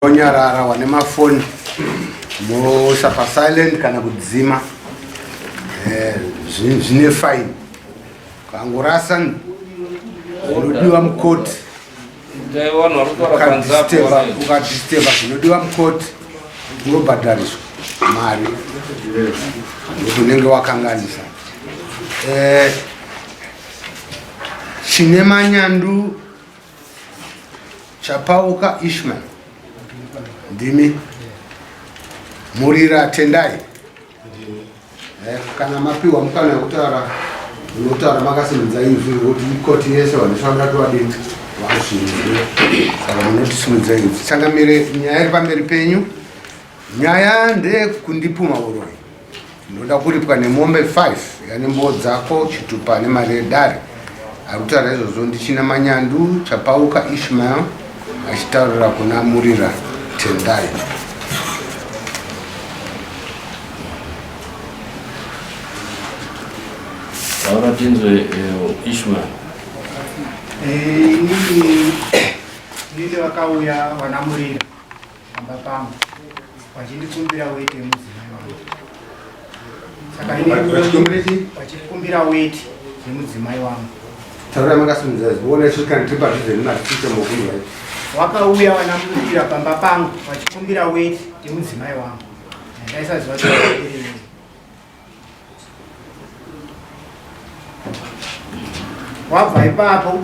Onyarara wane mafoni mosapa silent kana kudzima zvine fine kangorasa unodiwa mukoti ukadisteva zvinodiwa mukoti unobhadhariswa mari kuti unenge wakanganisa. Chine manyandu chapauka Ishmael ndimi murira tendai kana mapiwa mukana kutaura unotaura makasimudza izvi kuti ikoti yese vanofamba tuwadini vazvinzwe saka munotisimudza izvi tsangamire nyaya iri pamberi penyu. Nyaya ndekundipuma uroi ndinoda kuripwa nemombe 5 yani mboo dzako chitupa nemari yedare. Arikutaura izvozvo ndichina manyandu chapauka Ishmael achitaurira kuna murira tendai. Ahora tinzwe Ishmael. Nili wakauya wanamurira amba pangu vachindikumbira weti yemudzimai wangu. Saka ini vachikumbira weti yemudzimai wangu. Taura makasimudza zione shikani tripadze naticha mokuru right. Wakauya wanamurira pamba pangu vachikumbira weti yemudzimai wangu. Ndaisaziva kuti wabva ipapo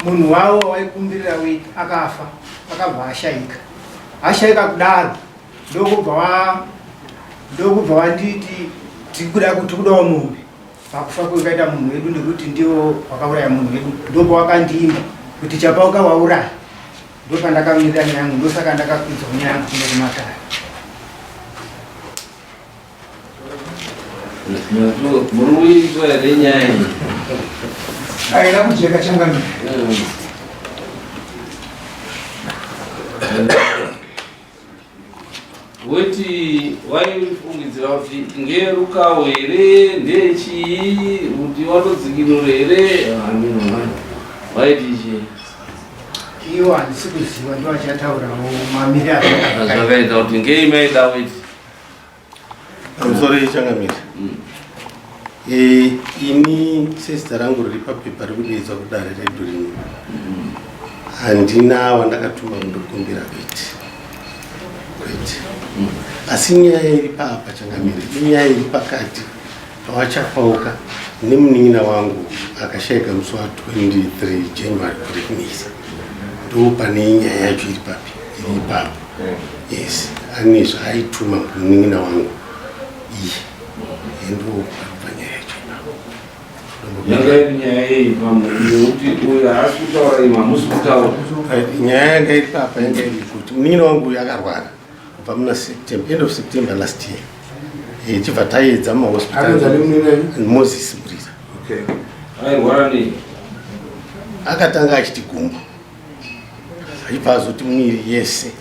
munhu wavo waikumbirira weti akafa, akabva ashaika kudaro ndokubva wanditi tikuda kudawo mombe pakufa kwakaita munhu wedu nekuti ndiwo wakauraya munhu wedu. Ndopo wakandimba kuti chapauka wauraya, ndopandakamirira nyaya yangu, ndosaka ndakakwidza nyaya yangu kune kumataya. Muri kwere nyaya aina kujeka changamira. weti waifungidzira kuti ngerukawo here ndechii kuti watodzikinura here waiti chii? Iwo handisi kuziva, ndo achataurawo mamiri zvakaita kuti ngei maida weti pamusoro yechangamira. Ini sezita rangu riri papepa rikudeedzwa kudare redu rino handina wandakatuma kundokumbira weti. Asi nyaya iri paapa changamira inyaya iri pakati pawachapauka nemunin'ina wangu akashaika musi wa23 January kurekunisa. Ndo pane nyaya yacho iri ipapo. Yes, ane zvaaituma kumun'ina wangu ndo panyaya yacho ipapo. yanga iri nyaya yei pamunhu kuti uyo haasi kutaura ima hamusi kutaura? Nyaya yanga iri paapa yanga iri kuti munin'ina wangu uyo akarwara kubva muna September, end of September last year. Chibva taedza mumahospital Moses Murira. Airwara nei? Akatanga achiti gumbo achibva azoti mwiri yese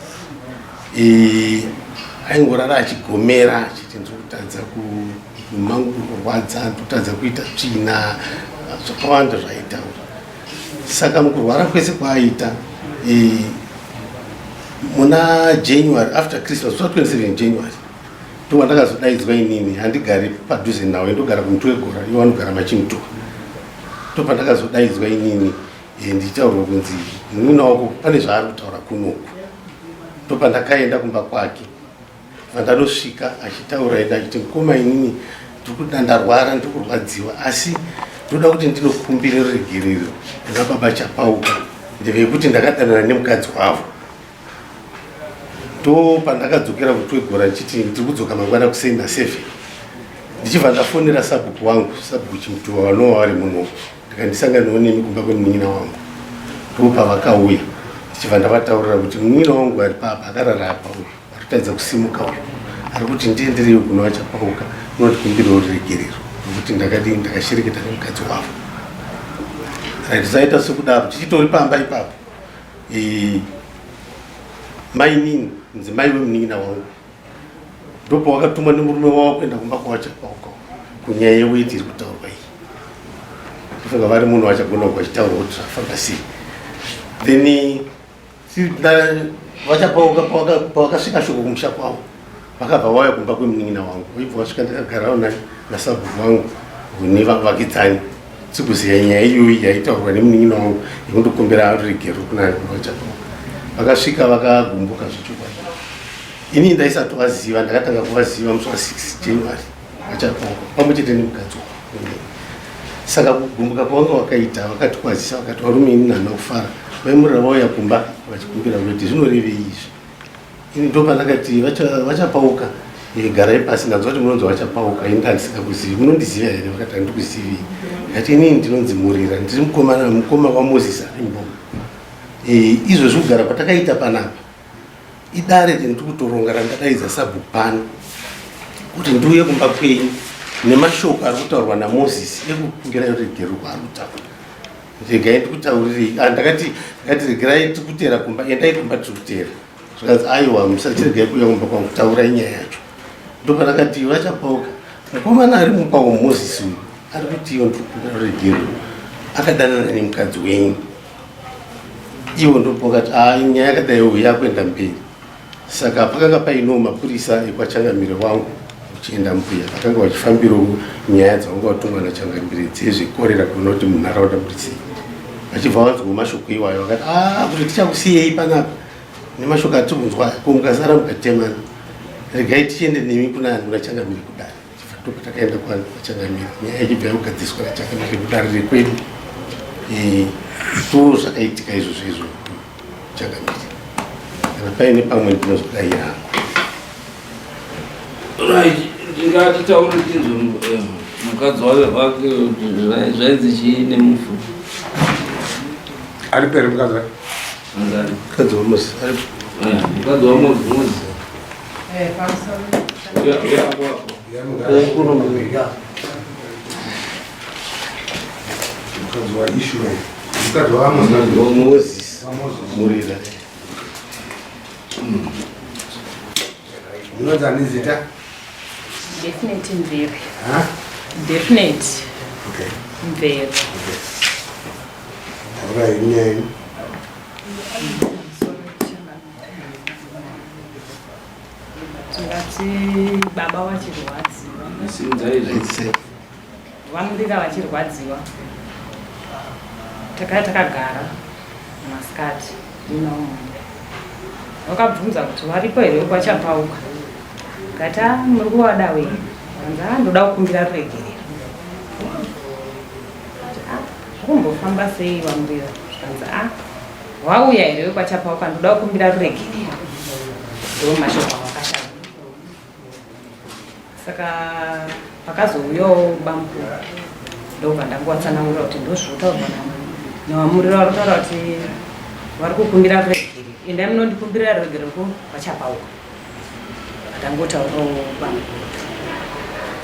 aingorara achigomera achiti ndikutadza kumangu kurwadza, ndikutadza kuita tsvina, zvakawanda zvaitaura. Saka mukurwara kwese kwaaita muna January after Christmas 27 January ndo pandakazodaidzwa inini. Handigari padhuze nawe, ndogara kumutu wegora, iwo anogara Machimutuwa. Ndo pandakazodaidzwa inini ndichitaurwa kunzi mun'ina wako pane zvaari kutaura kunoku. Ndo pandakaenda kumba kwake, pandanosvika achitaura enda achiti mukoma inini ndarwara, ndikurwadziwa, asi ndoda kuti ndinokumbire ruregerero kuna baba chapauka ndevekuti ndakadanana nemukadzi wavo. Ndo pandakadzokera kuti wegora chiti ndiri kudzoka mangwana kusei na7 ndichibva ndafonera sabhuku wangu, sabhuku Chimutuwa wanowa vari muno, ndikandisanganawo nemi kumba kwemun'ina wangu. Ndo pavakauya ndichibva ndavataurira kuti mun'ina wangu ari papa akarara apa, uyu ari kutadza kusimuka, uyu ari kuti ndiendereyo kuna wachapauka unotikumbirawo ruregerero nokuti ndakashereketa nemukadzi wavo. Tisaita sekudaro tichitori pamba ipapo mainini mudzimai wemunin'ina wangu ndopo wakatumwa nemurume wavo kuenda kumba kwawachapauka kunyaya yeweti iri kutaurwa iyi. Ndifunga vari munhu wachagona kugachitaura kuti zvafamba sei. Then vakasvika shoko kumusha kwavo vakabva vauya kumba kwemunin'ina wangu ibva vasvika ndakagarawo nasabhuku vangu nevakidzani sikuziva nyaya iyoyi yaitaurwa nemunin'ina wangu yekundokumbira ruregero kunani kumba vachapauka. Vakasvika vakagumbuka zvechokwadi. Ini ndaisati vaziva, ndakatanga kuvaziva musi wa6 January vachapauka pamwe chete nemukadzi wangu. Saka kugumbuka kwavanga wakaita vakatikwazisa vakati varume ini nhana kufara vaimurira vauya kumba vachikumbira kuti zvinorevei izvi. Ini ndopandakati vachapauka garai pasi ndanzwa kuti munonzi vachapauka ini ndandisikakuzivi munondiziva here vakati handikuzivi ngati inini ndinonzi Murira ndiri mukoma waMozisi ari Mbongo. Izvozvi kugara patakaita panapa idare ndiri kutoronga randadaidza sabhuku pano kuti ndiuye kumba kwenyu nemashoko ari kutaurwa naMozisi ekukungira ruregero rwaari kutaura. Regai ndikutaurirei ndakati regerai tikutera kumba endai kumba tiri kutera zvikanzi aiwa musachiregai kuuya kumba kwangu taurai nyaya yacho. Ndopandakati vachapauka mukomana ari mumba waMozisi uyu ari kuti iwo ndikukungira ruregero akadanana nemukadzi wenyu. Ivo ndopokati nyaya yakadaiwo yakuenda mberi. Saka pakanga paino mapurisa ekwachangamire wangu uchienda mbuya vakanga vachifambirawo nyaya dzavanga vatongwa nachangamire dzezvekorera kuona kuti munharaunda muri sei. Vachibva vanzwa mashoko iwayo vakati kuti tichakusiyei panapa nemashoko atikunzwa ko mukasara mukatemana regai tichiende nemi kuna changamire kudare. Ndopatakaenda kwachangamire nyaya ichibva yakugadziswa nachangamire kudare rekwedu. To zvakaitika izvozvo izvo changamire kana paine pamwe ndinozodayira ndingatitaure tinzo mukadzi wake zvainzi chii nemufu ari pere mukadzi wake mukadzi waMozisi mukadzi waMozisi mukadzi waIshumaeri mukadzi waMozisi Murira. munonzi ani zita Definite Mvere. Definite. Okay. Mvere. Alright, nyaya Tingati baba vachirwadziwa. Vamurira vachirwadziwa. Takagara masikati vakabvunza kuti varipo here kwachapauka kata muri kuvada wei anza ndoda kukumbira ruregerero kumbofamba sei Vamurira anza wauya here kwachapauka ndoda kukumbira ruregerero ndo mashoko akashama. Saka pakazouyawo bambu ndobva ndanguvatsanangura kuti ndozvotaurwa naVamurira vari kutaura kuti vari kukumbira ruregerero endai munondikumbirira ruregerero vachapauka. Ndangotaurawo bamukuru.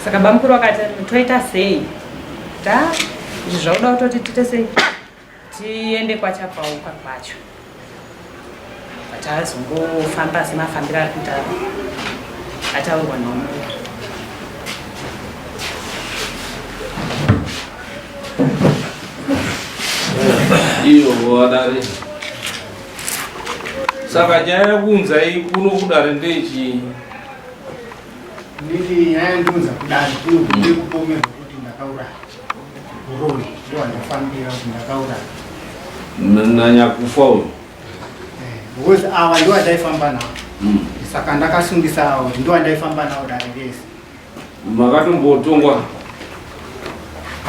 Saka bamukuru vakati toita sei izvi zvakuda kutoti tiite sei tiende kwachapauka kwacho atazongofamba semafambiro ari kuita ataurwa naVamurira. iyo wadare saka nyaya yekunzai kuno kudare ndechi nditi nyaya yendunza kudare kunokude kupomerwa kuti ndakauraya urori ndo wandafambira kuti ndakauraya nanyakufa uyu because ava ndo wandaifamba navo saka ndakasungisa avo kuti ndo wandaifamba navo dare rese. makatombotongwa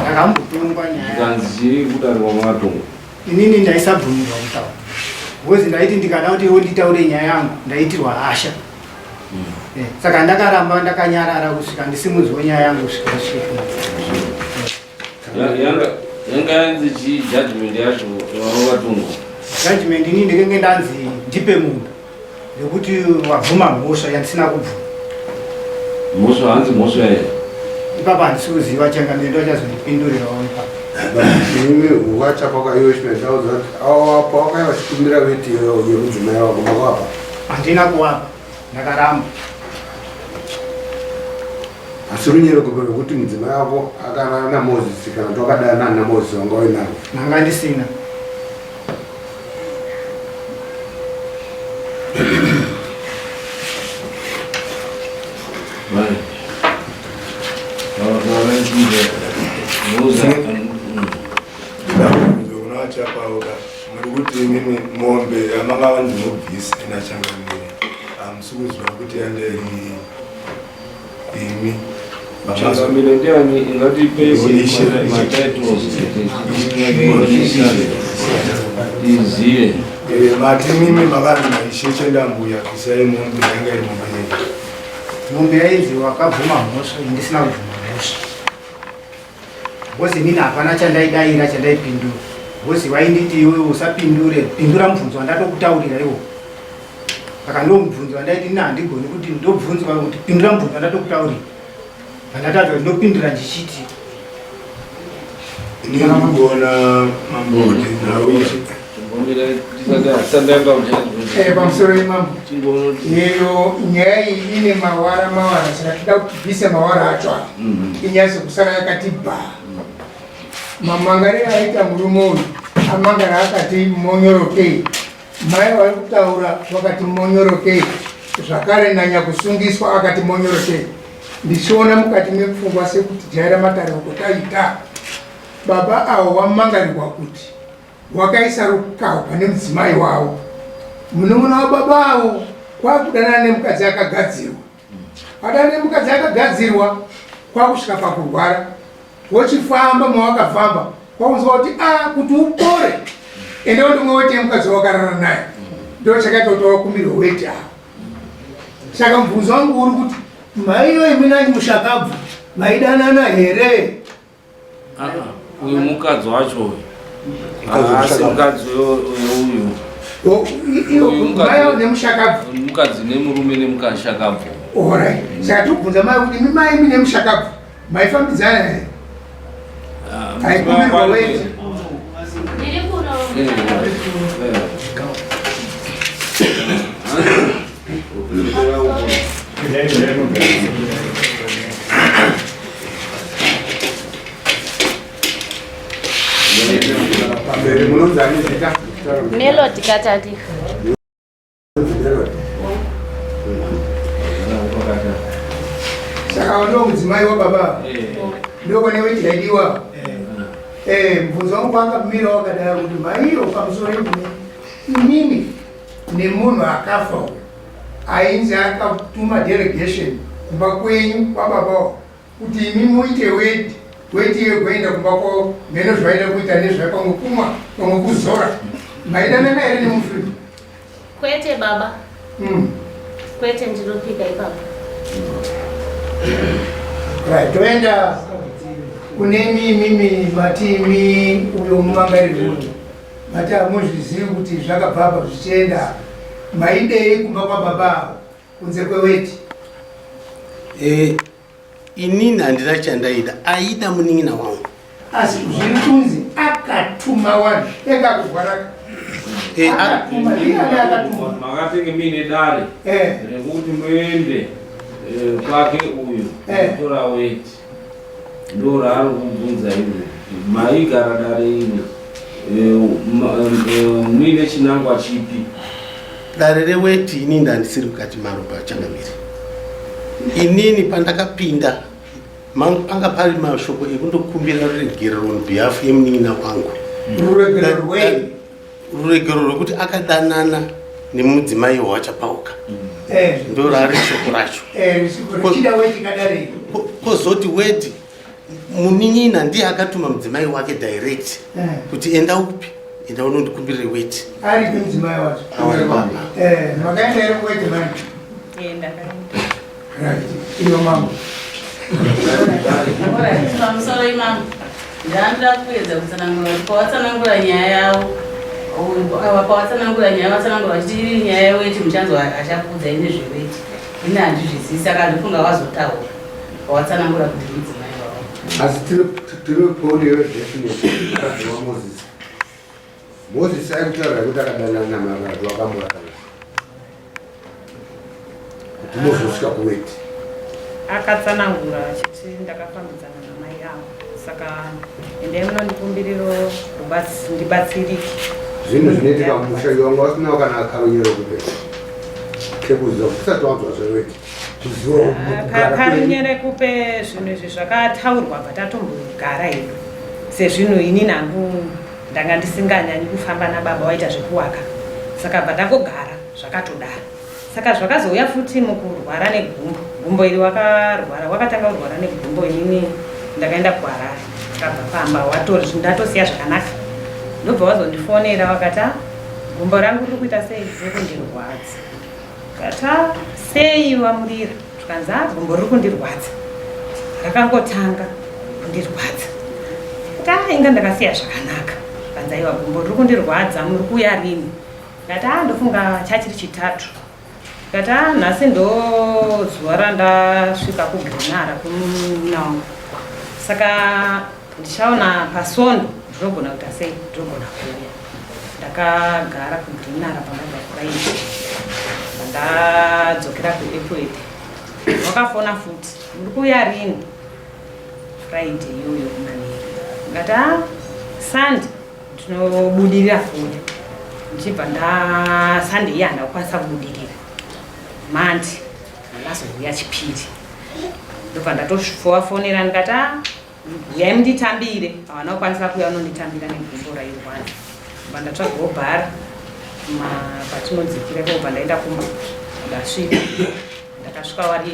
ndakambotongwa nyaya kanzi chiri kudare kwamakatongwa inini ndaisabvumirwa kutaura because ndaiti ndikada kuti iwo nditaure nyaya yangu ndaitirwa hasha. Saka ndakaramba ndakanyarara kusvika ndisimudzewo nyaya yangu kusvika yanga yanzi chii judgment yacho yavakatongwa. Judgment inini ndikenge ndanzi ndipe munhu nekuti wabvuma mhosva yandisina kubvuma. Mhosva hanzi mhosva here Ipapa handisi kuziva changamire ndo chazondipindurirawo ipapa. imi wachapauka iwe chimendauza kuti awapauka vachikumbira veti yemudzimai wako makavapa Handina kuwapa ndakaramba. asi runyero kupa rwekuti mudzimai wako akadana naMozisi kana kuti wakadana naMozisi wanga uinaro Nanga ndisina. baba ndinobvisa inachangamire amusukuzwa kuti anderi imi changamire ndiani ingatipe iziye mati mimi mavanhu maishe chendambuya kisai mombe yanga imombanyika mombe yainzi wakabvuma mhosva ndisina kubvuma mhosva bozi nini hapana chandaidaira chandaipindura bozi wainditi iwe usapindure pindura mubvunzo wandatokutaurira iwo saka ndomubvunzo wandaiti ina handigoni kuti ndobvunzwa kuti pindura mubvunzo wandatokutaurira pandatadza ndopindura ndichiti ndinogona mambodi nauichi pamusoro imambo iyo nyaya iyi ine mawara saka tida kuti bvise mawara acho apa inyase kusara yakati bha mamangariro aita murume uyu amangara akati monyorokei mai vari kutaura vakati monyorokei zvakare nanya kusungiswa akati monyorokei ndichiona mukati mepfungwa sekuti jaira matariro kutaita baba avo vamangarirwa kuti wakaisa rukawa pane mudzimai wavo munun'una wababa avo kwakudana nemukadzi akagadzirwa adana nemukadzi akagadzirwa kwakusvika pakurwara wochifamba mawakafamba kwakunzwa kuti kuti upore ende wondomwe wete mukadzi wakarara naye ndo chakaita kuti wakumbirwa weti avo saka mubvunzo wangu uri kuti maiyo iminani mushakabvu maidanana here uyu mukadzi wacho asi mukadzi uyu maiyo nemushakabvu mukadzi nemurume nemukashakabvu orai saka tokubvunza mai kuti mimai mi nemushakabvu maifambidzana here aikumbirwa weti Melody katati. Saka ndo mudzimai wababa ndoko newechidaidiwa mubvunzo wangu wakabvumira wakadaro kuti maiyo pamusoro ekuti inini nemunhu akafa ainzi akatuma delegation kumba kwenyu kwababa kuti imi muite weti yekuenda kumba kwavo meno zvaida kuita nezvapamwe kumwa pamwe kuzora maidanana here nemufiri Kwete baba. Kwete ndinopika ipapo. Right, toenda kune mimi matimi uyo mumangarirwo mati hamuzvizivi kuti zvakabva apa zvichienda maidei kumba kwababa kunze kweweti inini handina chandaida aida munin'ina wangu asi zviri kunzi akatuma vanhu engakurwaraka makatenge mine dare rekuti muende kwake uyu tora weti ndo raari kubvunza iwe maigara dare ine muine chinangwa chipi dare reweti inini ndandisiri kukati maro pachangamiri inini pandakapinda panga pari mashoko ekundokumbira ruregerero on behalf yemunin'ina wangu ruregero rwekuti akadanana nemudzimai wachapauka ndo rari shoko racho kozoti weti munin'ina ndiye akatuma mudzimai wake direct kuti enda upi enda unondikumbirire weti ari mudzimai wacho makaenda ere kuweti mani iyo mama pamusoro imama ndandida kuedza kutsanangura kuti pawatsanangura nyaya yavo pawatsanangura nyaya vatsanangura vachiti iri nyaya yeweti muchanzwa achakuudzai nezveweti ine handizvizii saka ndofunga wazotaura pawatsanangura kuti mudzimai wavo asi tinoponewo definition kadziwa mozisi aikutaura kuti akadanana namaratu akamborakana kuti mozosvika kuweti akatsanangura achiti ndakafambidzana namai avo saka endai munondikumbiriro ndibatsirike zvinhu zvinoitika mumusha wangu wasinawo kana akarunyero kupesa kekuziva kusati wanzwa zveweti karunyere kupe zvinhu izvi zvakataurwa patatombogara ino sezvinhu ini nangu ndanga ndisinganyanyi kufamba nababa waita zvekuwaka saka pandakogara zvakatodara. Saka zvakazouya futi mukurwara negumbo. Gumbo iri wakarwara, wakatanga kurwara negumbo, inini ndakaenda kuHarare. Ndakabva pamba ndatosiya zvakanaka. Ndobva wazondifonera wakati gumbo rangu riri kuita sei, riri kundirwadza. Kata sei wamurira? Tukanzi gumbo riri kundirwadza. Rakangotanga kundirwadza. Kata inga ndakasiya zvakanaka. Kanzi aiwa gumbo riri kundirwadza, muri kuuya rini? Kata ndofunga chachiri chitatu. Kata nhasi ndo zuva randasvika kuGrenara kumunau. Saka ndichaona pasondo ndinogona kuita sei, ndinogona kuuya. Ndakagara kuGrenara pambabva Friday. Ndadzokera kuAirport. Wakafona futi, muri kuuya rini? Friday iyoyo kumanheru. Ngati Sunday ndinobudirira kuuya. Ndichibva Sunday iya ndakukwanisa kubudirira. Monday ndazouya chipiri. Ndobva ndatofonera ndikati uyai munditambire. Havana kukwanisa kuuya unonditambira negumbo rairwadza. Ndobva ndatsvagawo bhara patinodzikira kobva ndaenda kumba. Ndasvika. Ndakasvika wari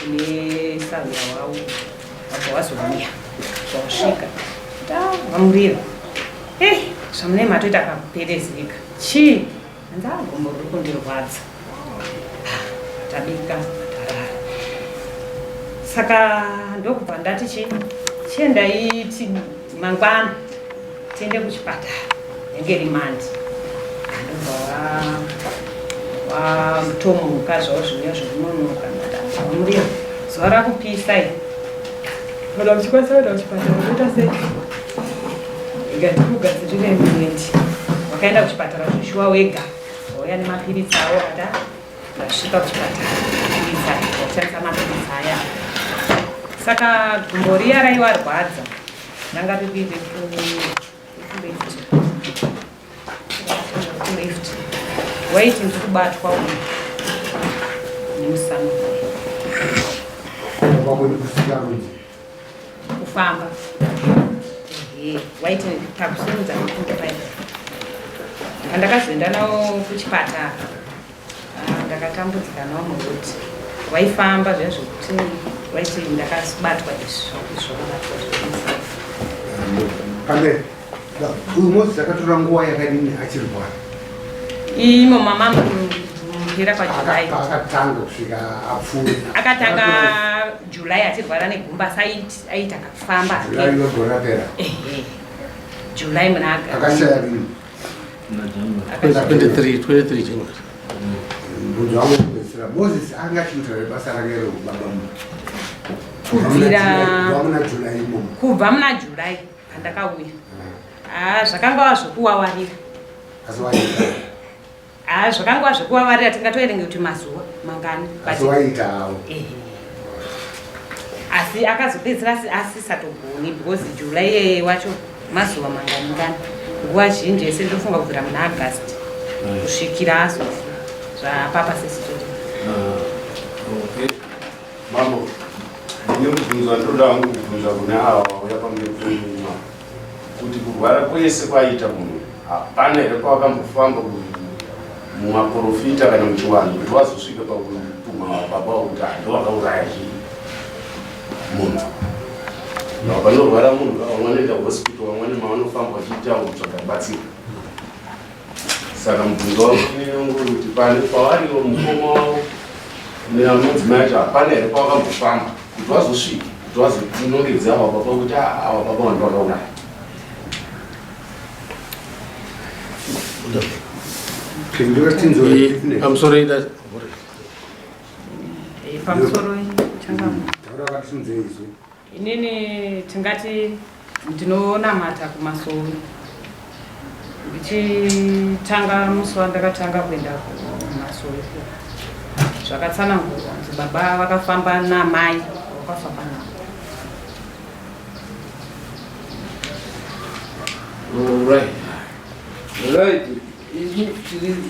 kune Savira wavo. Wabva wazouya. Zvawasvika. Vamurira. Zvamune matoita kakuperezeka. Chii? Hanzi gumbo riri kundirwadza. Tabika tarara. Saka ndokubva ndati chiendai mangwana tiende kuchipatara. Nenge rimandi. Ndobva watomuka zvavo zviya zvinonoka. Vamurira. Zuva rakupisa iri. Kana uchikwanisa kuenda kuchipatara unoita sei? Ndikugadzirira immunity. Wakaenda kuchipatara zvishuwa wega. Wauya nemapiritsi awo kata ndasvika kuchipatara. Washandisa mapiritsi aya. Saka gumbo riya raivarwadza. Ndanga riri left. Waiti ndiri kubatwa uyu nemusana. Kufamba. Waiti takusimudza nekunge paita. Ndakazoenda nawo kuchipatara. Ndakatambudzika nawo muruti. Waifamba zviya zvokuti waiti ndakabatwa izvobatwa zvokuti. Kambe uyu Moses akatora nguva yakadini achirwara? Imo mama mupira kwaJuly. Akatanga kusvika apfuura. Akatanga July achirwara negumba aita kakufamba. July inogona pera. July muna akashaya rini? 23 January. Mbunzo wangu kupesera. Moses anga chiitare basa rake reubabambo. Kubva muna July pandakauya. Zvakanga zvokuwawarira. Zvakanga zvokuwawarira tingatoerenge kuti mazuva mangani. Asi waita hawo. Asi akazopedzera asisatogoni because July wacho mazuva mangani ngani. Nguva zhinji ese ndofunga kubvira muna August kusvikira azofa. Zvapapa sesitori. Okay. Mambo. Ndinobvunza ndoda wangu kubvunza kune ava vauya pamberi penyuma kuti kurwara kwese kwaita munhu hapana here kwakambofamba mumaprofita kana muchiwanhu kuti wazosvika pakutumwa baba kuti ndowakauraya munhu. Panorwara munhu vamwe vanoenda kuhospital, vamwe mavanofamba vachiita kutsvaga batsiro. Saka mubvunzo wangu kuti pawariwo mukoma wavo nemudzimai acho hapana here kwakambofamba kuti wazosvika kuti wazotinongedza ava baba kuti ava baba vanhu vakauraya. Pamusoro ida pamusoro changamu inini tingati ndinonamata kumasoro ndichitanga musi wandakatanga kuenda kumasoro zvakatsanangurwa kuti baba vakafamba namai vakafamba navo. Right.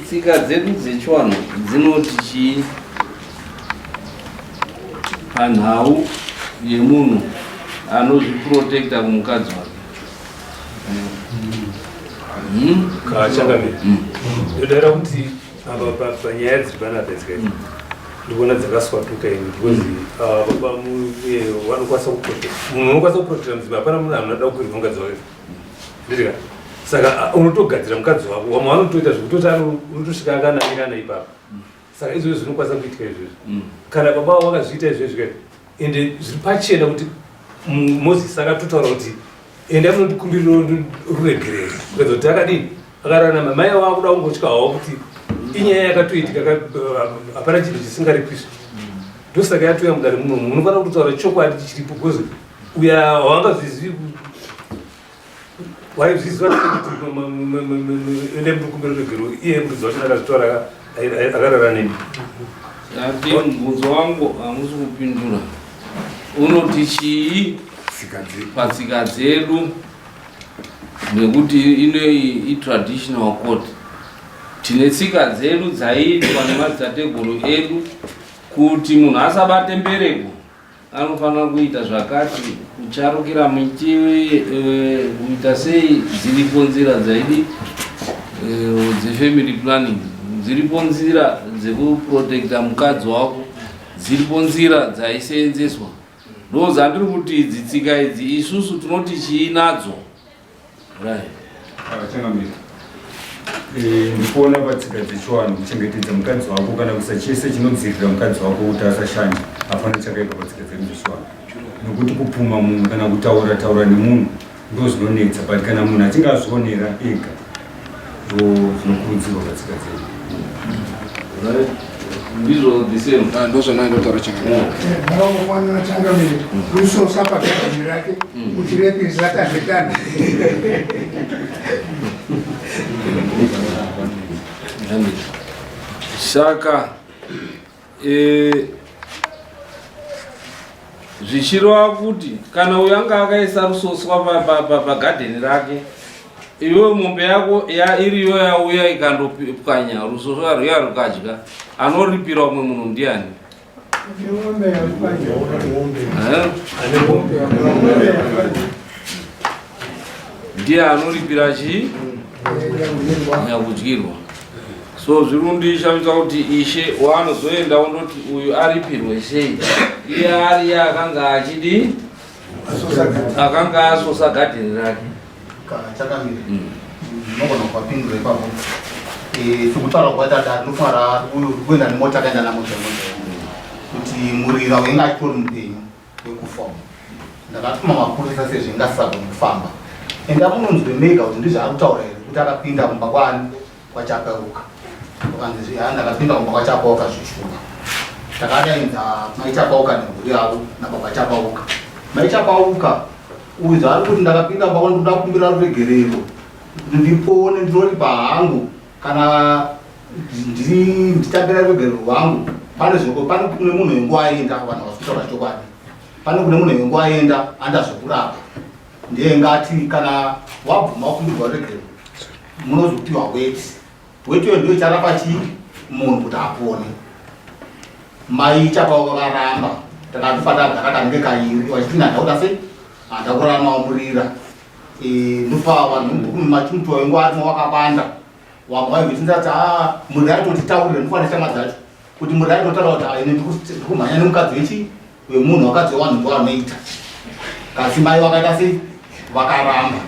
Tsika dzedu dzechiwanhu dzinoti chii panhau yemunhu anozviprotekta kumukadzi wake. kachangamira ndodaira kuti apa panyaya dziri panapa dzikaita ndikuona dzakaswatuka ini because vanokwanisa kuprotect munhu unokwanisa kuprotecta mudzimai hapana munhu anoda kukurira mukadzi wake ndizika saka unotogadzira mukadzi wako wamwe vanotoita zvekutoti unotosvika akanamirana ipapo saka izvozvo zvinokwanisa kuitika izvozvo kana baba wavo vakazviita izvozvo ende zviri pachena kuti Moses akatotaura kuti ende anondikumbirira ruregerero ukadza kuti akadini akararama mai avo akuda kungotyawo kuti inyaya yakatoitika hapana chinhu chisingaripiswi ndosaka yatouya mudare muno munofanira kutaura chokwadi chiripo because uya wangazvizivi waizviziva ende murikumbira ruregerero iye mudzi wacho akazvitaura akarara neni ati mubvunzo wangu hamusi kupindura unoti chii patsika dzedu nekuti inei itraditional court tine tsika dzedu dzaiitwa nemadzitateguru edu kuti munhu asabate mbereko anofanira kuita zvakati kucharukira miti kuita sei dziripo nzira dzaidi dzefamily planning dziripo nzira dzekuprotekta mukadzi wako dziripo nzira dzaiseenzeswa ndo dzandiri kuti idzi tsika idzi isusu tinoti chiinadzo ndikuona patsika dzechiwanhu kuchengetedza mukadzi wako kana kusa chese chinodzivirira mukadzi wako kuti asashande hapana chakaipa patsika dzedu dzechiwanhu nokuti kupfuma munhu kana kutaura nemunhu ndo zvinonetsa but kana munhu achinge azvionera ega ndo zvinokurudzirwa patsika dzedu ndizvo disema ndozvonaindotaura ndinofanira changamire rusosa pagadhani rake kuti repisi ratazvetana saka zvichireva kuti kana uyo anga akaisa rusoswa pagadheni rake iwe mombe yako iriyo yauya ikandopwanya rusoswa ruya rukadya anoripira umwe munhu ndiani ndiye anoripira chii yakudyirwa so zvirundishamisa kuti ishe waanozoenda undoti uyu aripirwe sei iye ariye akanga achidi akanga asosa gadheni rake chakamira nogona kwapindura ipapo sekutaura kwaita dati nofanira kuenda nemota akaenda namota kuti murira wenga achitori mupenyu wekufamba ndakatuma mapurisa sezvo ingasagona kufamba ende amunonzwe mega kuti ndizvo ari kutaura here kuti akapinda kumba kwani kwachapeuka ndakapinda kumba kwachapauka zvishuka takadainza maichapauka nemhuri yavo nababa chapauka maichapauka uyu zvari kuti ndakapinda kumba kwani ndoda kukumbira ruregerero kuti ndipone ndinoripa hangu kana nditambira ruregerero rwangu pane kune munhu wenguva aenda vanhu vasitaura chokwadi pane kune munhu wenguva aenda andazokurapa ndiye ngati kana wabvuma kumbirwa ruregerero munozopiwa weti iyo ndio charapa chii munhu kuti apone mai chapauka karamba takatofanira kugara kanenge kairi vachiti ndandauda sei handakurama wamurira ndopa vanhu machimuto wenguva arimo wakapanda wamwe vaivechinzati muri aitotitaurire ndofanira shama dzacho kuti muri aitotaura kuti ine ndikumhanya nemukadzi wechi wemunhu wakadzi wewanhu ndo anoita kasi mai vakaita sei vakaramba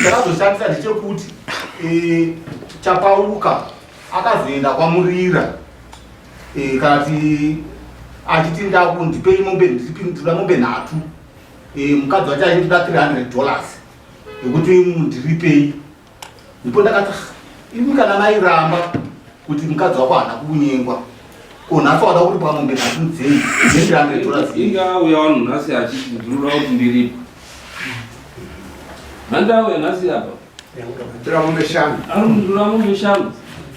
chakazoshamisa ndechekuti chapauka akazoenda kwamurira kana ti achiti ndipei ndida mombe 3 mukadzi wacho achitoda $300 yekuti ndiripei ndipo ndakati imi kana mairamba kuti mukadzi wako hana kunyengwa nhasi wada kuripa mombe 3 dzei $300 ingauya vanhu nhasi achiti ndinoda kuti ndiripo mandauya nhasi apa tora mombe 5 arikundira mombe 5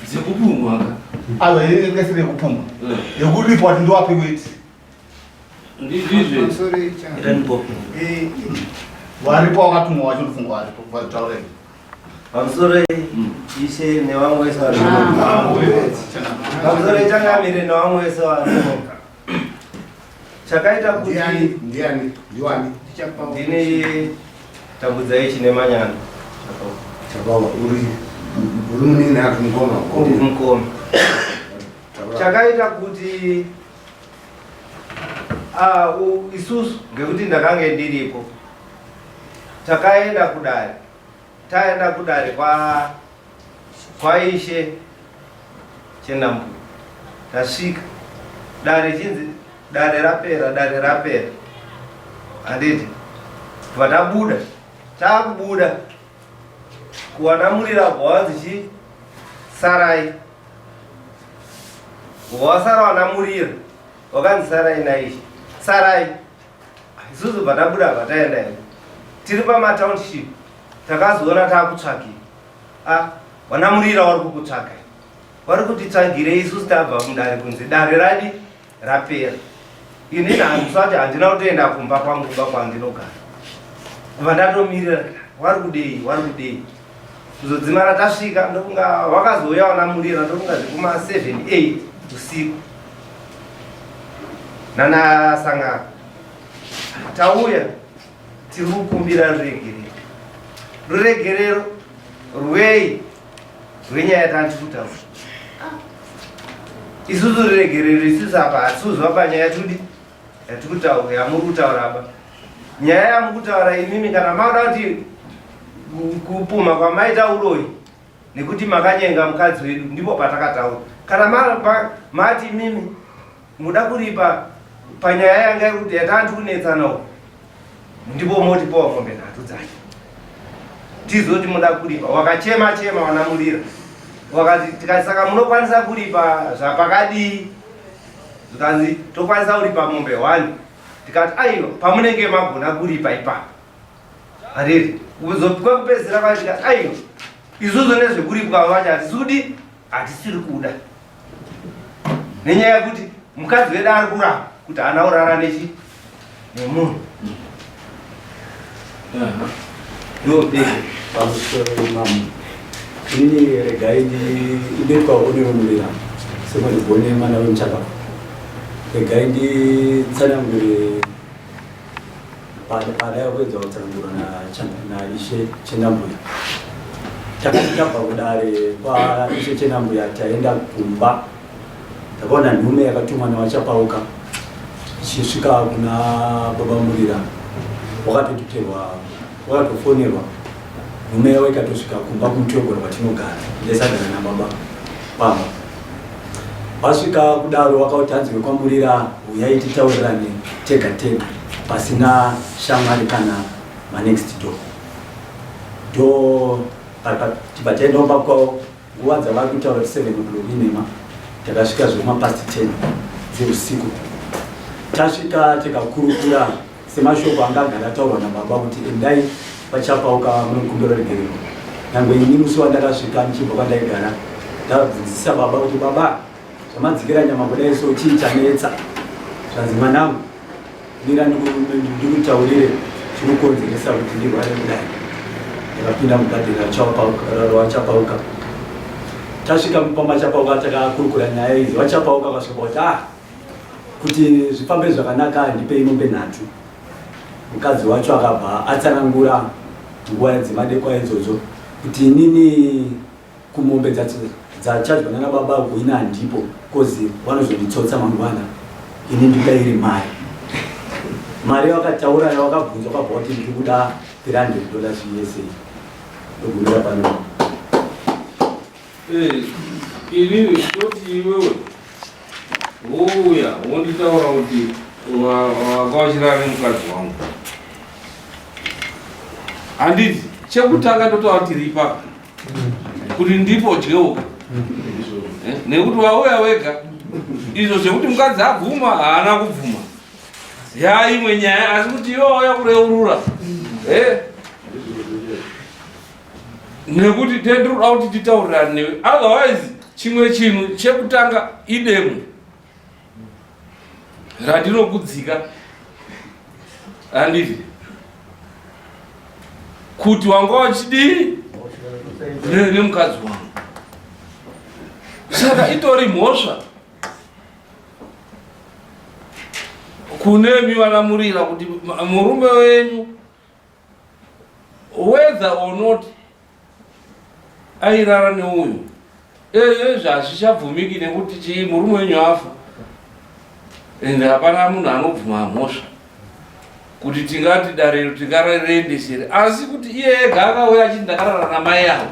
dzekupumwa ava ngesire kupumwa yekuripa kuti ndiwape weti ndizve waripo wakatumwa wacho ndofunga waripo vataurei pamusoro ishe nevamwe wese pamusoro changamire nevamwe wese varinoka chakaita kuti ndiani ndine tambudzai chine manyana chakawa uri munini ati mukoma mukoma chakaita kuti isusu ngekuti ndakange ndiripo takaenda kudare taenda kudare kwa ishe chenambu tasvika dare chinzi dare rapera handiti patabuda takubuda kuwanamurira bhawanzi sarai wasara wanamurira wakanzi sarai naishe sarai isusu patabuda pataenda tiri pamatownship takazoona takutsvakira wanamurira wari kukutsvakai wari kutitsvagire isusu tabva mudare kunzi dare radi rapera ini handisati handina kutoenda kumba kwanguba kwandinogara vandatomirira wari kudei kuzodzimara tasvika ndokunga wakazouya wanamurira ndokunga zvikuma 7-8 usiku nanasangana tauya tiri kukumbira ruregerero rwei rwenyaya yatandi kutaura isusu ruregerero isusu apa hatisuzwa panyaya yatikutaura yamuri kutauraba nyaya yamuri kutaura imimi kana mauda kuti kupuma kwamaita uroi nekuti makanyenga mukadzi wedu ndipo patakataura kana mati imimi muda kuripa panyaya yanga yekuti yatandi kunetsanawo ndipo moti powa mombe nhatu dzake tizoti muda kuripa wakachema wanamurira wakati tikati saka munokwanisa kuripa zvapakadii zvikanzi tokwanisa kuripa mombe 1 tikati aiwa pamunenge magona kuripa ipapo hariri kwekupedzisira kwacho tikati aiwa isusu nezvekuripwa vacho hatisudi hatisiri kuda nenyaya yekuti mukadzi wedu ari kurapa kuti hana urara nemunhu pamusoro mamu ini regai ndinoitwa uneromurira semandigone mwana wemuchakafu regai nditsanangure pada yakuedza kutsanangura naishe chenambuya takati tabva kudare kwaishe chenambuya taenda kumba takaona nhume yakatumwa nawachapauka ichisvika kuna baba murira wakatofonerwa nhume yavo ikatosvika kumba kumutogoro kwatinogara ndesagara nababa pamba vasvika kudaro wakautanzirwe kwamurira uyai titaurirane tega pasina shamwari kana manext door tibataendaomba kwavo nguva dzavari kutaura 7 o'clock inema takasvika zvoma past 10 dzeusiku tasvika tikakurukura semashoko anga agara ataurwa nababa kuti endai vachapauka munokumbira regerero nyangwe ini musi wandakasvika ndichibva kwandaigara ndabvunzisa baba kuti baba zvamadzikira nyama kudai so chii chanetsa zvanzi mwanangu mira ndikutaurire chinokonzeresa kuti ndirware kudai ndakapinda mugadhi rawachapauka tasvika pamachapauka takakurukura nyaya idzi vachapauka vasvika kuti zvifambe zvakanaka ndipei mombe 3 mukadzi wacho akabva atsanangura nguva dzemadekwa idzodzo kuti inini kumombe dzachadwa nana baba kuina handipo kozi vanozonditsotsa mangwana ini ndidairi mari vakataura yavakabvunzwa kwabva kuti ndiri kuda $300 USA ndogumira pano inini toti iwewe wouya wonditaura kuti wakawachirana nemukadzi wangu handiti chekutanga ndotaura kuti ripa kuti ndipo jeuka nekuti wauya wega izvo zvekuti mukadzi abvuma haana kubvuma yaimwe nyaya asi kuti iwe wauya kureurura nekuti tendinoda kuti titaurirane newe otherwise chimwe chinhu chekutanga idemo randinokudzika handiti kuti wanga wachidii nemukadzi wangu saka itori mhosva kunemi vanamurira kuti murume wenyu whether or not airara neuyu zvazvichabvumiki nekuti chii murume wenyu afa ende hapana munhu anobvuma mhosva kuti tingati darero tingararendesere asi kuti iye ega akauya achiti ndakarara namai avo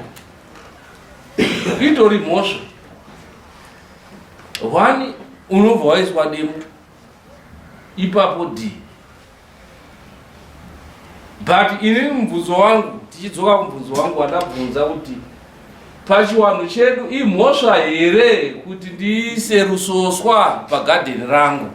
itori mhosva one unobva waiswa demo ipapo d but inini mubvunzo wangu tichidzoka kumubvunzo wangu wandabvunza kuti pachiwanhu chedu imhosva here kuti ndiise rusoswa pagadheni rangu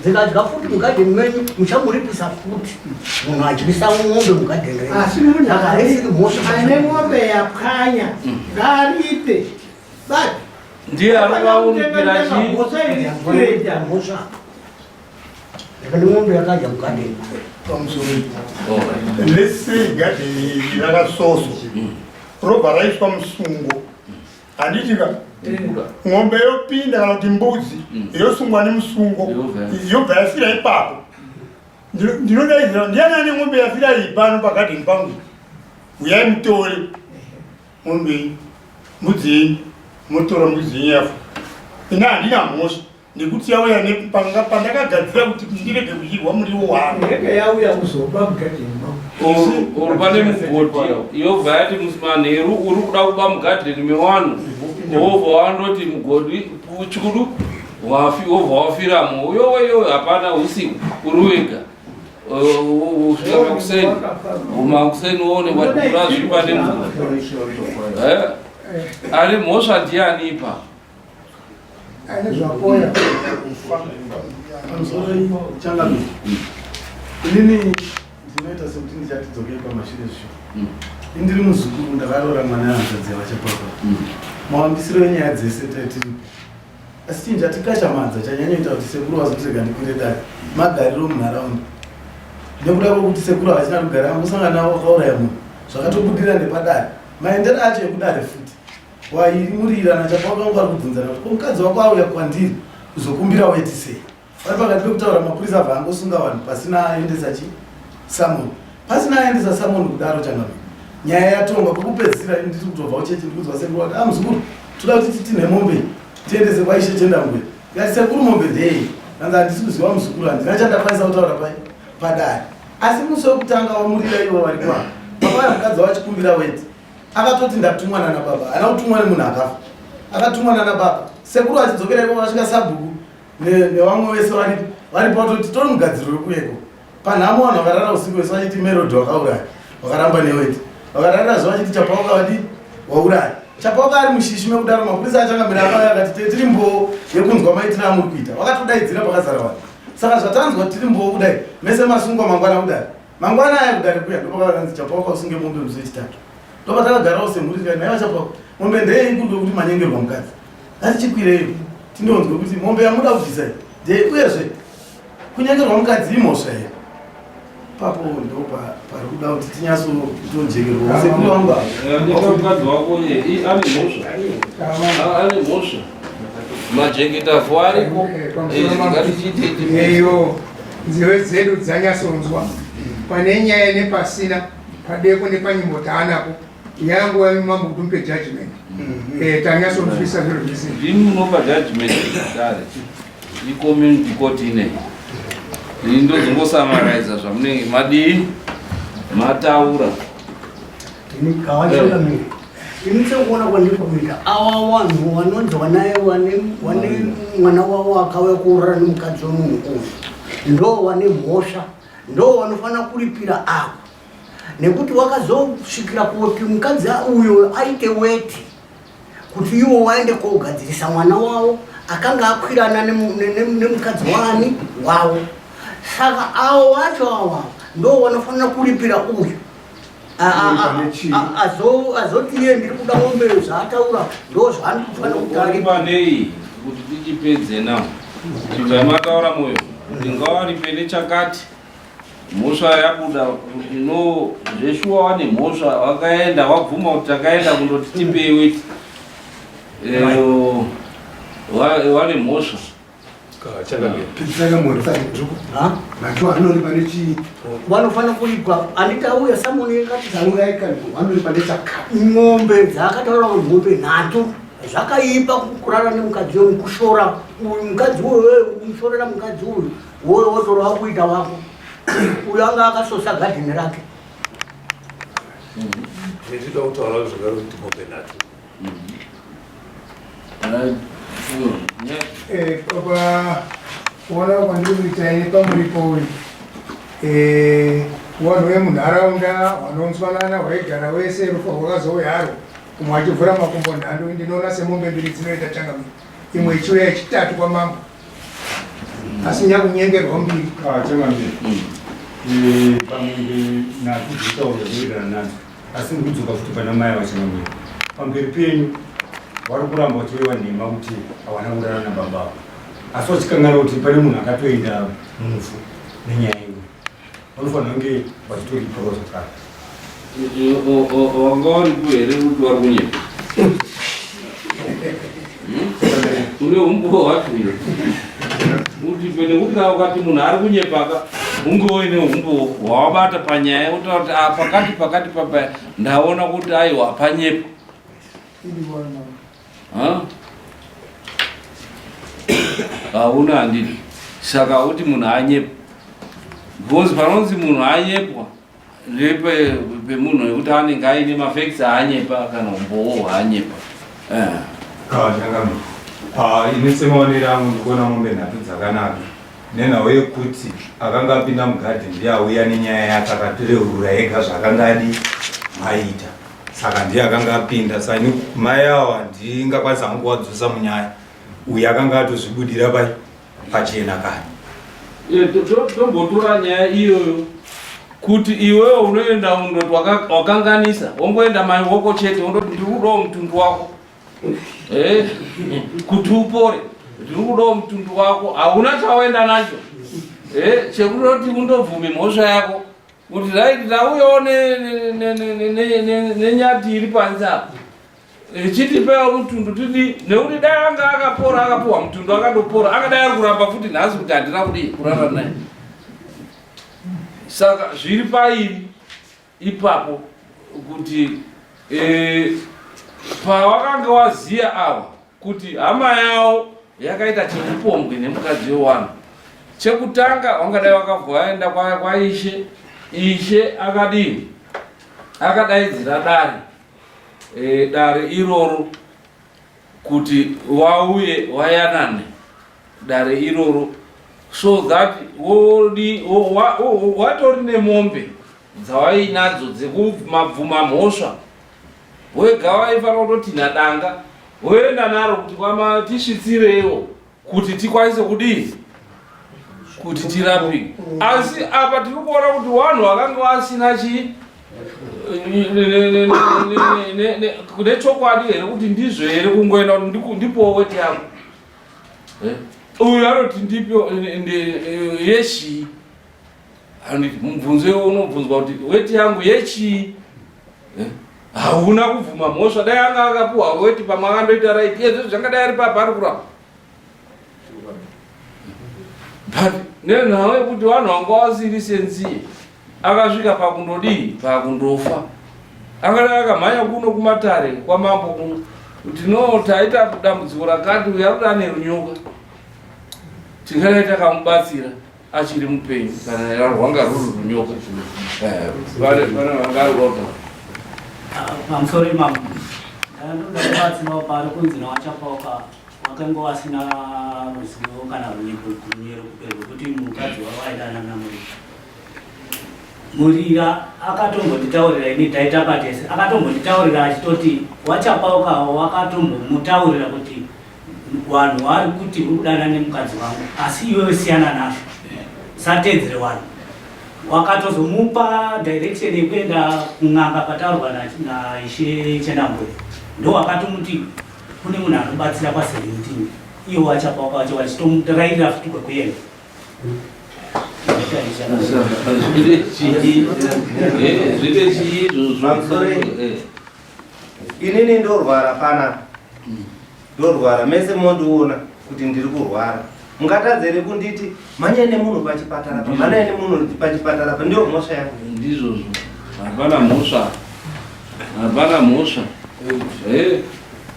dzikadya futi mugadheni menyu muchamuripisa futi munhu adyisa mombe mugadheni ane mombe yapwanya ngaripe ndiye anovaunukira chii mombe yakadya mugadheni lesi gadheni rakasoso robva raiswa musungo handitika ng'ombe yopinda kana kuti mbudzi yosungwa nemusungo yobva yafira ipapo ndinodaidzira ndiani ane ng'ombe yafira iyi pano pagadheni pangu uyai mutore ng'ombe mbudzi motora mbudzi yafa ina handina mhosva nekuti yauya pandakagadzira kuti ndirege kudyirwa muriwo wangu yauya kuzoba mugadheni uri pane mugodhi yobva yati manheru uri kuda kuba mugadheni mewanhu wobva wandoti mugodhi chikudu wobva wafiramo uyoweyo hapana usiku uri wega usvika makuseni makuseni uone wadura zviri pane mugodhi ane mhosva ndianipa inini ndinoita sekuti ndichatidzokei pamashure zvisho indiri muzukuru ndakarora mwana yanzadzi vachapapa mawambisiro enyaya dzese taitiri asi chinhu chatikachamadza chanyanyoita kuti sekuru wazotirega ndikwire dare magariro munharaunda nekuda kwokuti sekuru hachina kugara angosangana navo wakauraya munhu zvakatobudira nepadare maendero acho ekudare futi waimurirana chapakanga ari kubvunzana kuti mukadzi wako auya kwandiri kuzokumbira weti sei vari pakati pekutaura mapurisa abva angosunga vanhu pasina aendesa chi samoni pasina aendesa samoni kudaro changamiri nyaya yatongwa kwekupedzisira ndiri kutobva uchechi ndikudzwa sekuru kuti amuzukuru toda kuti titine mombe tiendese kwaishe chendambwe ngati sekuru mombe ndei anzi handisi kuziva muzukuru handina chandakwanisa kutaura padare asi musi wekutanga wamurira ivo vari kwa pakauya mukadzi wachikumbira weti akatoti ndatumwana nababa ana kutumwa nemunhu akafa akatumwa nana baba sekuru achidzokera ivo vasvika sabhuku nevamwe vese vari patoti tori mugadziro wekuyeko panhamo vanhu vakarara usiku vese vachiti merodhi wakauraya wakaramba neweti vakararira zuva vachiti chapauka vadi wauraya chapauka ari mushishi mekudaro mapurisa achangamira akauya akati tiri mboo yekunzwa maitiro amuri kuita vakatodaidzira pakazara vanhu saka zvatanzwa tiri mboo kudai mese masungwa mangwana kudari mangwana aya kudari kuya ndopakaanzi chapauka usunge mombe musi wechitatu ndopa takagarawo semhuri tikati naiva chapauka mombe ndei kuri kwekuti manyengerwa mukadzi asi chikwireyo tindonzwe kuti mombe yamuda kubvisa ndei uyezve kunyengerwa mukadzi imhosva here papo ndo pari kuda kuti tinyatsotonjekerwa sekuru wangu mukadzi wako ane mhosva majengetafu ariko eyo nzive dzedu dzanyatsonzwa pane nyaya nepasina padeko nepanyimbo taanapo yangu mambo kutimupe judgment tanyatsonzwisa zviro zvese ndimunopa judgment dare icommunity court inei ini ndozongosamaraiza zvamunenge madii mataura kawachangamiri ini sekuona kwandiri kuita ava vanhu vanonzwa naye vane mwana wavo akauya kuurara nemukadzi wemunhu uyu ndo vane mhosva ndo vanofanira kuripira avo nekuti wakazosvikira kuti mukadzi uyo aite weti kuti iwo waende kogadzirisa mwana wavo akanga akwirana nemukadzi wani wavo saka avo vacho ava ndo vanofanira kuripira uyu azoti iye ndiri kuda mombe zvaataura ndo zvaanofanira kutaripanei kuti tichipedze nao chibva mataura moyo ndingawaripe nechakati mhosva yabuda no zveshuwa wane mhosva wakaenda wabvuma kuti takaenda kundoti tipei weti wane mhosva vanofana kuigwa andikauya samonekatiaumbe dzakataura mhope nhatu zvakaipa kurara nemukadzi uyu kushora uyu mukadzi uyu umushorera mukadzi uyu woyo wotora wakuita wako uyu anga akasosa gadhini rake ndinoda kutaura zvakaro kuti mhope nhatu kuona kwandiri kuita ine pamuripo uyu vanhu vemunharaunda vanonzwanana hwaigara wese rufa rwakazouyaro umwe achivhura makumbo nhando ndinoona semombe mbiri dzinoita changamiro imwe ichiuya yechitatu kwamambo asi nyakunyengerwa mbiri changamiro pamwe nhatu dzitaura zvoirana nadzo asi ndikudzoka futi pana mai vachangamiro pamberi penyu vari kuramba vachivewa nhema kuti hawana kurara nababa asi vachikangana kuti pane munhu akatoenda mufu nenyaya imwe vanofanira kunge vachitoripawo zvakare wanga vari kuhere kuti vari kunyepa une umbo hwatwira kuti pene kuti ukati munhu ari kunyepaka unge uine umbo hwawabata panyaya utaura kuti pakati papa ndaona kuti aiwa panyepa hauna handidi saka kuti munhu anyepa because panonzi munhu anyepwa ndepemunhu wekuti anenge aine mafacts aanyepa kana umbowo hwaanyepa ine semaonero angu ndikuona mombe nhatu dzakanaka nenhau yekuti akanga apinda mugadheni ndiye auya nenyaya yake akatoreurura ega zvakanga adi maita saka ndiye akanga apinda sani mai avo handingakwanisa hangu kuwadzosa munyaya uyu akanga atozvibudira pachena kare tombotora nyaya iyoyo kuti iwewe unoenda undoti wakanganisa wongoenda mai woko chete undoti ndiri kudawo mutundu wako kuti upore ndiri kudawo mutundu wako hauna chawaenda nacho chekunoti undobvume mhosva yako kuti rauyawo nenyati iri panze apo chitipewo mutundu titi nekuti dai anga akapuwa mutundu akandopora angadai ari kuramba futi nhasi kuti handina kudii kurara naye saka zviri pairi ipapo kuti pawakanga waziya ava kuti hama yavo yakaita chekupombwe nemukadzi wewanhu chekutanga wangadai wakabva waenda kwaishe ishe akadini akadaidzira dare iroro kuti wauye wayanane dare iroro so that watori nemombe dzawainadzo dzekubvuma mhosva wega waifanira kutoti nadanga woenda naro kuti tisvitsirewo kuti tikwanise kudii kuti tirapike asi apa tiri kuona kuti vanhu vakanga vasina nechokwadi here kuti ndizvo here kungoenda kuti ndipowo weti yangu uyu anoti ndipo yechii mubvunzo unobvunzwa kuti weti yangu yechii hauna kubvuma mhosva dai anga akapuwa weti pamwe akandoita raiti izvo zvangadai ari papa ari kurapa but nenhau yekuti vanhu vanga vasiri senziye akasvika pakundodii pakundofa angadai akamhanya kuno kumatare kwamambo kuno kuti no taita dambudziko rakati uya kuti ane runyoka tingadai takamubatsira achiri mupenyu kana rwanga ruri runyoka vane vanga rota pamusoro imamo ndoda kubatsirawo pari kunzi nawachapauka wakanga wasina ruzivo kana runyero rwekuti mukadzi wavo aidana namurira murira akatombonditaurira ini taita patese akatombonditaurira achitoti wachapauka wakatombomutaurira kuti vanhu vari kuti uri kudana nemukadzi wangu asi iwewe siyana nazvo satedzere vanhu wakatozomupa direction yekuenda kun'anga pataurwa naishe chenambwe ndo wakatomuti kune munhu anobatsira pa17 iwo wachapauka wacho wachitomurairira futi kwekuenda inini ndorwara pana ndorwara mese mondiona kuti ndiri kurwara mungatadzere kunditi manyai nemunhu pachipatara pa manyai nemunhu pachipatara pa ndio mhosva yangu ndizvozvo hapana mhosva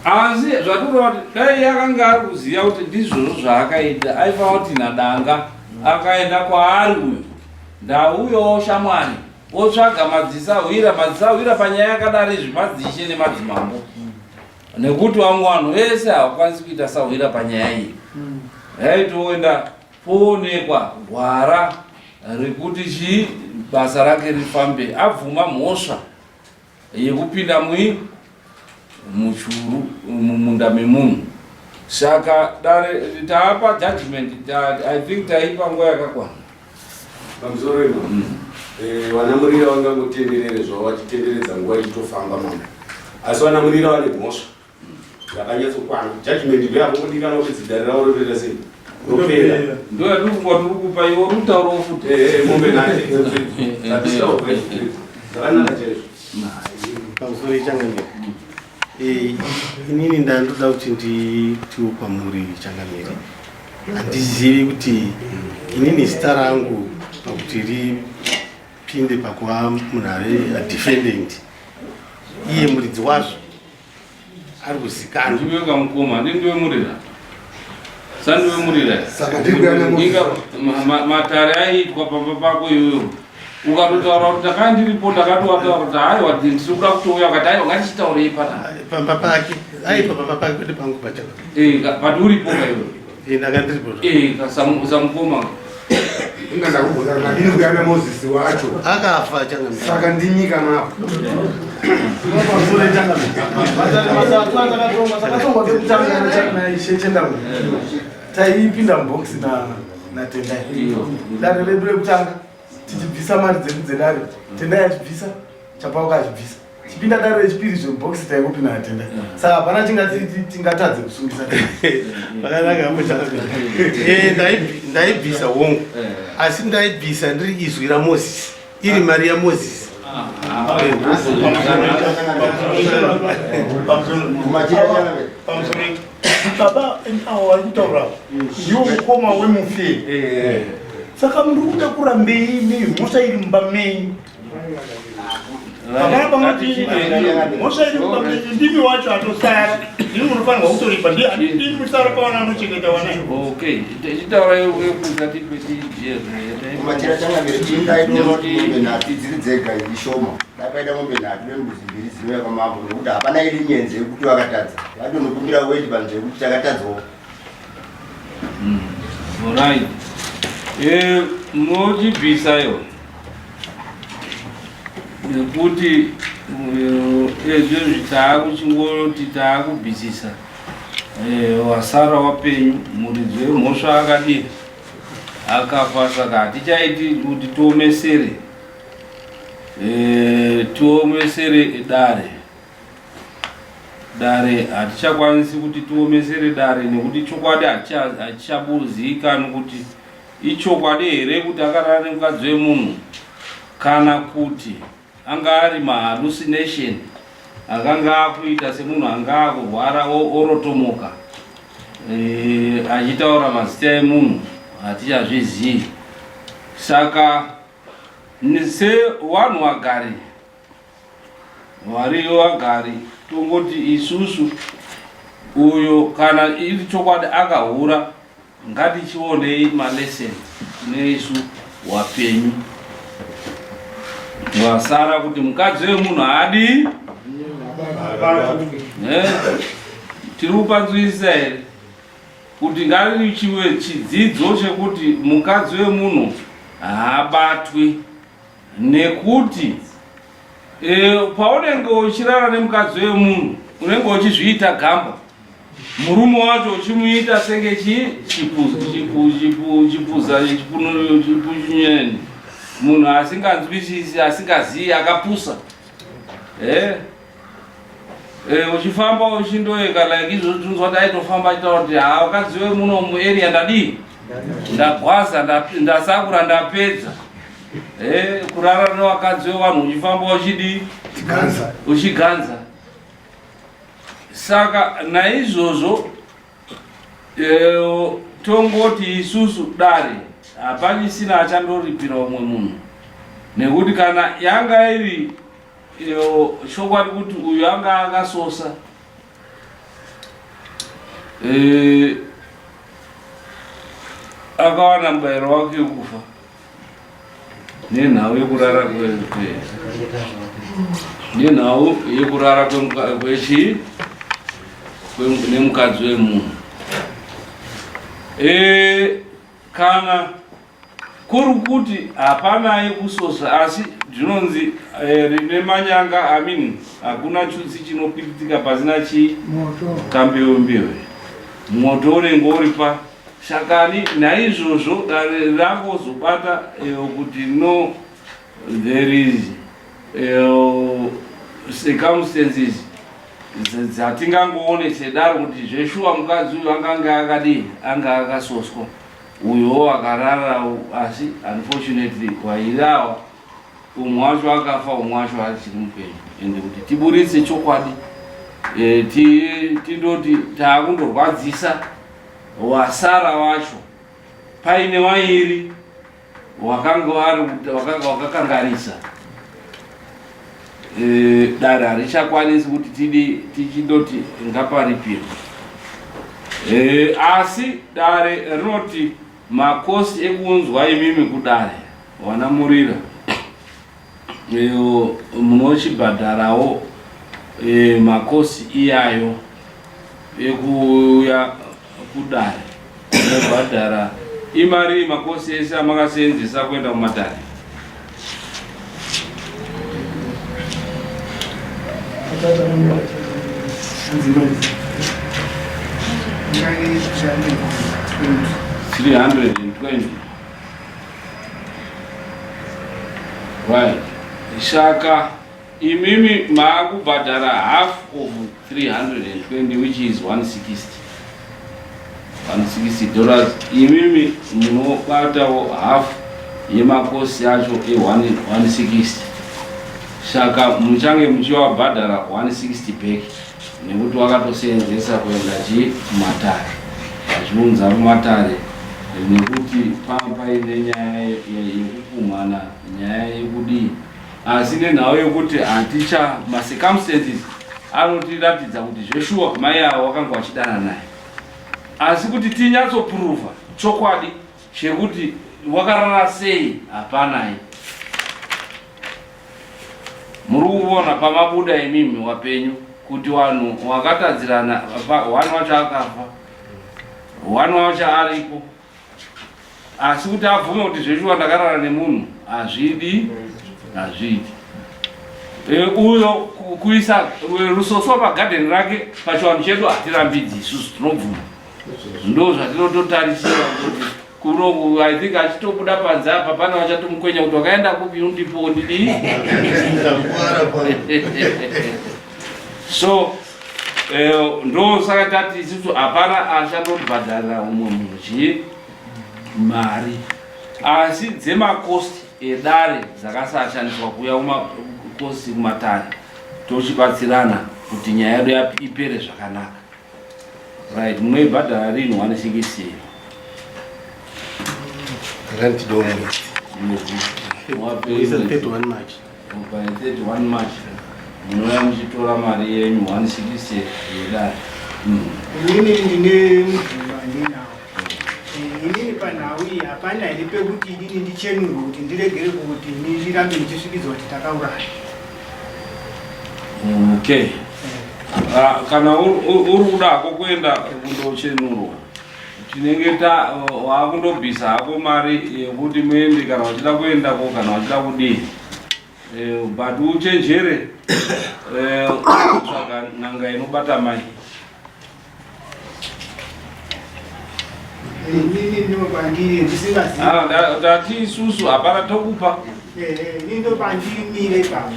asi zvatoroa kuti dai yakanga ari kuziva kuti ndizvozvo zvaakaita aifanira kuti nadanga akaenda kwaari uyo ndauyowo shamwari otsvaga madziso awira panyaya yakadari zvemadzishe nemadzimambo nekuti vamwe vanhu vese havakwanisi kuita sahwira panyaya iyi yaitoenda poonekwa gwara rekuti chii basa rake rifambe abvuma mhosva yekupinda muchuru mumunda memunhu saka taapa judgment I think taipa nguva yakakwana pamusoro ino vanamurira vangangotenderere zvavo vachitenderedza nguva ichitofamba mama asi vanamurira vane mhosva yakanyatsokwana judgment ndoyavongodikana kuti dzidare ravo rotoita sei ropera ndoyatirikungwa tiri kupa iwo rutauro futi mombe nae zvakanaka chaizvo pamusoro ichangamiri inini ndandoda kuti nditiwo pamuri changamiri handizivi kuti inini zita rangu pakuti ripinde pakuva munhu ave adefendant iye muridzi wazvo ari kuzikanwa ndiweka mukoma ndindiwemurira sandiwemurira matare aiitwa pamba pako iyoyo ukatotaura kuti takaa ndiripo ndakatoataura kuti haiwa ndiri kuda kutouya ukati haiwa ngatichitaurei pamba pake aipa pamba pake kwete pangu pachaka pati uripo kaiwe ndakandiripo samukoma ndakubvunzanadini kuyana mozisi wacho akafa changamiri saka ndinyika mapo taipinda mubhokisi natendai dare redu rekutanga tichibvisa mari dzedu dzedare tendai achibvisa chapauka achibvisa chipinda dare rechipiri zvebhokisi taikupinda natendai saka hapana tingatadze kusungisa pakanaka ndaibvisa hongu asi ndaibvisa ndiri izwi ramozisi iri mari yamozisi baba awo ari kutaura ndiwo mukoma wemuferi saka muri kuda kurambei nemhosva iri mumba menyu apana pamati mhosva iri mumba menyu ndimi wacho atosara ndimi munofanirwa kutoripa ndimi musara pavana anochengeta wanai tichitaura kumatira changamiri indaidooti mombe nhatu dziri dzega ishoma dakaita mombe nhatu nembuzi mbiri zinoya kwamambo nokuti hapana iri nyenze yekuti vakatadza vadonokumbira wedi panzve yekuti takatadzawo right mochibvisayo nekuti ezvo zvitaakuchingoti taakubvisisa wasara wapenyu muridzi wemhosva akadii akafa saka hatichaiti kuti tiomesere dare hatichakwanisi kuti tiomesere dare nekuti chokwadi hatichabuzikanwi kuti ichokwadi here kuti akarara nemukadzi wemunhu kana kuti anga ari mahallucination akanga akuita semunhu anga akurwara orotomoka achitaura mazita emunhu hatichazvizivi saka sevanhu vagari variyo vagari tongoti isusu uyo kana iri chokwadi akahura ngatichionei maleseni neisu wapenyu wasara kuti mukadzi wemunhu haadi tiri kupanzwisisa here kuti ngari chiwe chidzidzo chekuti mukadzi wemunhu haabatwi nekuti paunenge uchirara nemukadzi wemunhu unenge uchizviita gamba murume wacho uchimuita senge chipunyeni munhu asinganzwisisi asingazivi akapusa uchifamba uchindoeka like izvozvo tunzwa kuti aitofamba achitaura kuti wakadzi wemuno muarea ndadii ndagwaza ndasakura ndapedza kurara nevakadzi vevanhu uchifamba uchiganza. Saka naizvozvo tongoti isusu dare hapachisina achandoripira umwe munhu, nekuti kana yanga iri chokwadi kuti uyu anga akasosa akawana mubayiro wake wekufa nenhau yekurara nenhau yekurara nemukadzi wemunhu. Kana kuri kuti hapana yekusosa asi zvinonzi rine manyanga hakuna chutsi chinopiritika pasina kambewe moto unenge uripa shakani. Naizvozvo dare rangozobata kuti no there is circumstances dzatingangoone sedaro kuti zveshuwa mukadzi uyu anganga akadii, anga akasoswa, uyo akarara, asi unfortunately wairawa umwe wacho akafa, umwe wacho achiri mupenyu. Ende kuti tiburitse chokwadi, tindoti taakundorwadzisa wasara wacho paine wairi wakakangarisa, dare harichakwanisi kuti tichindoti ngaparipirwe. Asi dare rinoti makosi ekunzwa imimi kudare wanamurira munochibhadharawo makosi iyayo ekuya kudare unobhadhara imari makosi ese amakasenzesa kuenda kumadare. $320. Right. Shaka imimi maakubhadhara half of 320, which is $160. Imimi munobatawo half yemakosi acho e160. Shaka muchange muchiwabhadhara 160 back nekuti wakatosenzesa kuenda kumatare achiunza kumatare, nekuti paine nyaya yekukumana, nyaya yekudii. Asi nenhau yekuti haticha macircumstances anotiratidza kuti zveshuwa mai avo wakanga wachidana naye, asi kuti tinyatsopuruva chokwadi chekuti wakarara sei hapanayi. Muri kuona pamabuda imimi wapenyu kuti vanhu wakatadzirana, wani wacho akafa, wani wacho aripo, asi kuti abvume kuti zveshuwa ndakarara nemunhu hazvidi. Uyo kuisa rusoswa pagadheni rake pachivanhu chedu hatirambidzi isusu, tinobvuma. Ndo zvatinototarisira kuti kuno I think achitobuda panze apa pane vachatomukwenya kuti wakaenda kupi undipo ndidi. So ndo saka tati isusu hapana achandobhadharira umwe munhu mari, asi dzemakosti edare dzakasashandiswa kuya kumakosti kumatare tochibatsirana kuti nyaya yedu ipere zvakanaka. Right, munoibhadhara rini 160. Rent don't wait. 31 March. 31 March. Munouya muchitora mari yenyu 160 yedare. Inini ndine mubvuma ndinawo. Inini panhau iyi hapana here pekuti inini ndichenurwe kuti ndiregere kuti ndirambe ndichisvikidzwa kuti takauraya. Okay. Kana uri kudako kuenda kundochenurwa, tinenge wakundobvisa hako mari yekuti muende kana wachida kuendako kana wachida kudii, but uchenjere kutsvaga n'anga inobata mai. Inini ndinopandiri ndisingazivi. Tati isusu hapana tokupa. Nindo pandimire ipapo.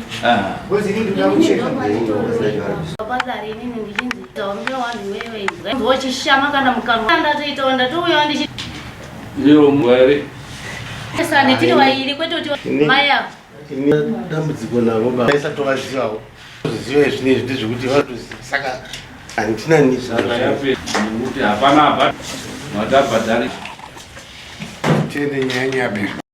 Because inini ndoda kucheka. Wabhadhara inini ndichinzi taurira vanhu wewe. Wochishama kana mukanwa. Ndatoita ndatuya ndichi. Iyo mwere. Sasa netiri wairi kwete kuti maya. Ini dambudziko navo baba. Isa tovazivawo. Ziva zvinezvi ndezvekuti saka handina Saka yape kuti hapana apa. Madabhadhari. Tiende nyanya be.